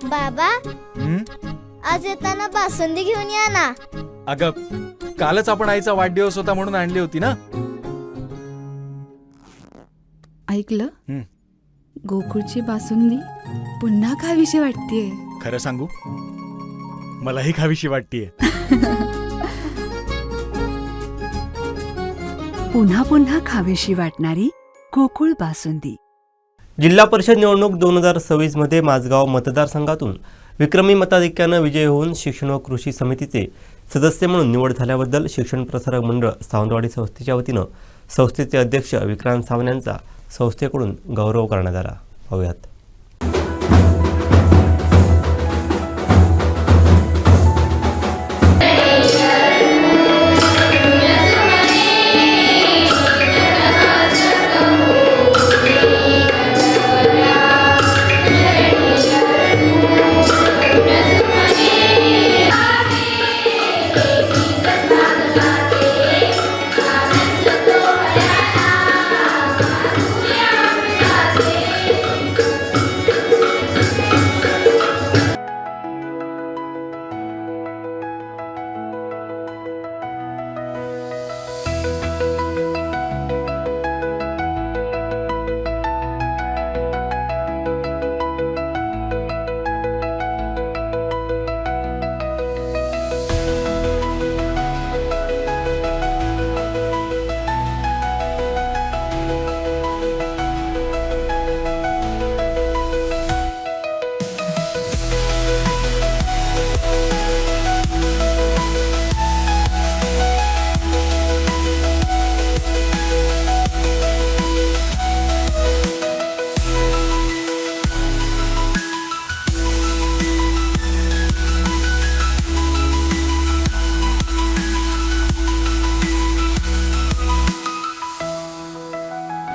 बाबा, आज येताना बासुंदी घेऊन या ना. अगं, कालच आपण आईचा वाढदिवस होता म्हणून आणली होती ना. ऐकलं, गोकुळची बासुंदी पुन्हा खावीशी वाटतेय. खरं सांगू, मलाही खावीशी वाटतेय. पुन्हा पुन्हा खावीशी वाटणारी गोकुळ बासुंदी. जिल्हा परिषद निवडणूक 2026 मध्ये माझगाव मतदारसंघातून विक्रमी मताधिक्यानं विजय होऊन शिक्षण व कृषी समितीचे सदस्य म्हणून निवड झाल्याबद्दल शिक्षण प्रसारक मंडळ सावंतवाडी संस्थेच्या वतीनं संस्थेचे अध्यक्ष विक्रांत सावंत यांचा संस्थेकडून गौरव करण्यात आला. पाहूयात.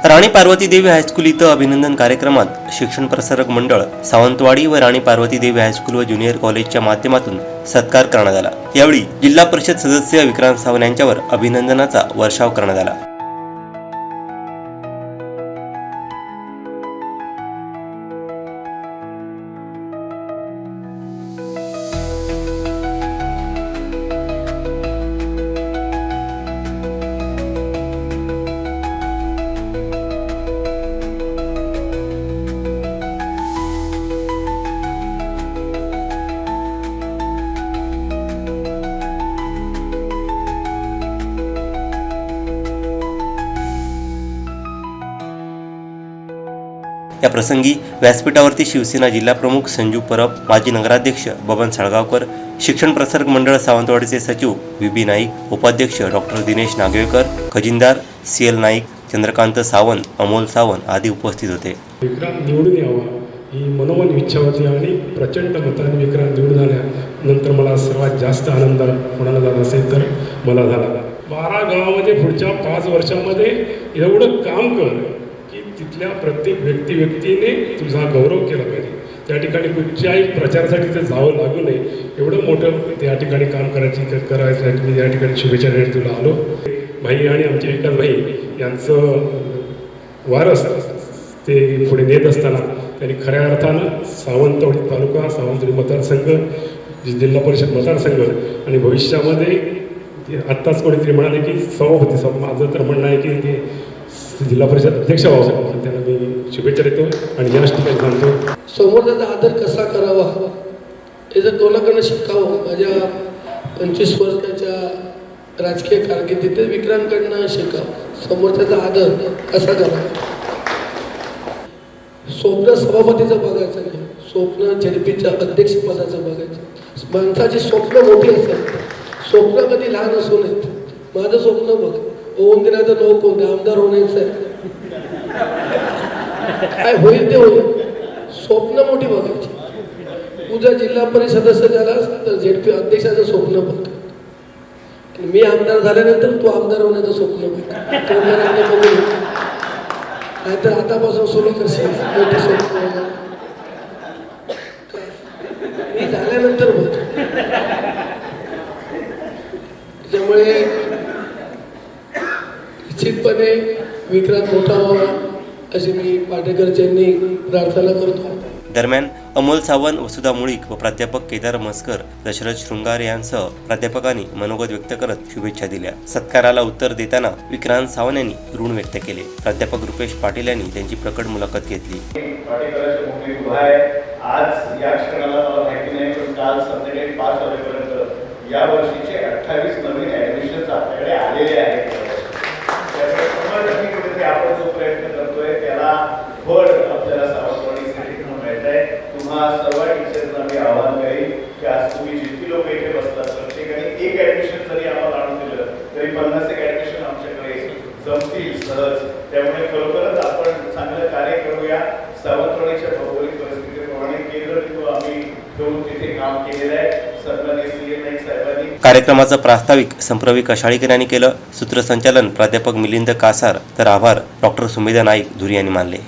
राणी पार्वती देवी हायस्कूल इथं अभिनंदन कार्यक्रमात शिक्षण प्रसारक मंडळ सावंतवाडी व राणी पार्वती देवी हायस्कूल व ज्युनियर कॉलेजच्या माध्यमातून सत्कार करण्यात आला. यावेळी जिल्हा परिषद सदस्य विक्रांत सावंत यांच्यावर अभिनंदनाचा वर्षाव करण्यात आला. या प्रसंगी व्यासपीठावरती शिवसेना जिल्हाप्रमुख संजू परब, माजी नगराध्यक्ष बबन साळगावकर, शिक्षण प्रसारक मंडळ सावंतवाडीचे सचिव व्ही नाईक, उपाध्यक्ष डॉक्टर दिनेश नागवेकर, खजिनदार CL नाईक, चंद्रकांत सावंत, अमोल सावंत आदी उपस्थित होते. विक्रांत निवडून यावा ही मनोमन इच्छा होती आणि प्रचंड मताने विक्रांत निवडून आल्यानंतर मला सर्वात जास्त आनंद कोणाला झाला असेल तर मला झाला. 12 गावामध्ये पुढच्या 5 वर्षामध्ये एवढं काम कर की तिथल्या प्रत्येक व्यक्तीने तुझा गौरव केला पाहिजे. त्या ठिकाणी कुठच्याही प्रचारासाठी ते जावं लागू नये एवढं मोठं त्या ठिकाणी काम करायसाठी मी या ठिकाणी शुभेच्छा देण्यासाठी तुला आलो. भाई आणि आमचे विकास भाई यांचं वारस ते पुढे नेत असताना त्यांनी खऱ्या अर्थानं सावंतवाडी तालुका, सावंतवाडी मतदारसंघ, जिल्हा परिषद मतदारसंघ आणि भविष्यामध्ये आत्ताच कोणीतरी म्हणाले की सभापती, माझं तर म्हणणं आहे की ते जिल्हा परिषद अध्यक्ष व्हावं. त्यांना मी शुभेच्छा देतो आणि याच ठिकाणी सांगतो समोरचा आदर कसा करावा हे जर कोणाकडनं शिकावं. माझ्या 25 वर्षाच्या राजकीय कारकिर्दीत विक्रांतकडनं शिकावं. समोरचा आदर कसा करावा. स्वप्न सभापतीचं बघायचं नाही, स्वप्न झेडपीच्या अध्यक्षपदाचं बघायचं. माणसाची स्वप्न मोठी असतात, स्वप्न कधी लहान असू नयेत. माझं स्वप्न बघ, होऊन दिनाचं नाव कोणतं आमदार होण्याचं आहे, काय होईल ते होईल. स्वप्न मोठी बघायची. उद्या जिल्हा परिषद सदस्य झालास तर झेडपी अध्यक्षाचं स्वप्न बघ. मी आमदार झाल्यानंतर तू आमदार होण्याचं स्वप्न बघ. नाहीतर आतापासून सुरू करशील मोठे स्वप्न. मी झाल्यानंतर बघ. त्यामुळे निश्चितपणे विक्रांत मोठा व्हावा अशी मी पाटेकरच्यांनी प्रार्थना करतो. दरम्यान अमोल सावंत, वसुधा मुळीक व प्राध्यापक केदार मस्कर, दशरथ शृंगार यांसह प्राध्यापकांनी मनोगत व्यक्त करत शुभेच्छा दिल्या. सत्काराला उत्तर देताना विक्रांत सावंत यांनी ऋण व्यक्त केले. प्राध्यापक रुपेश पाटील यांनी त्यांची प्रकट मुलाखत घेतली. पाटेकरांची मोठी उभा आहे. आज या क्षणाला मला माहिती नाही, पण काल संध्याकाळी 5 वाजेपर्यंत या वर्षीचे 28 नवीन ऍडमिशन्स आपल्याकडे आलेले आहेत. आपण जो प्रयत्न करतोय त्याला फळ आपल्याला सावंतवाडीसाठी मिळत आहे. तुम्हा सर्व टीचर्सना मी आवाहन करेन की आज तुम्ही जितकी लोक इथे बसतात प्रत्येकाने एक ऍडमिशन जरी आम्हाला आणून दिलं तरी 50 एक ऍडमिशन आमच्याकडे जमतील सहज. त्यामुळे खरोखरच आपण चांगलं कार्य करूया. सावंतवाडीच्या भौगोलिक परिस्थितीप्रमाणे केंद्र बिंदू आम्ही ठेवून तिथे काम केलेलं आहे. सन्माननीय CM नाईक साहेबांनी. कार्यक्रमाचं प्रास्ताविक संप्रवी कशाळीकर यांनी केलं. सूत्रसंचालन प्राध्यापक मिलिंद कासार तर आभार डॉक्टर सुमेधा नाईक धुरी यांनी मानले.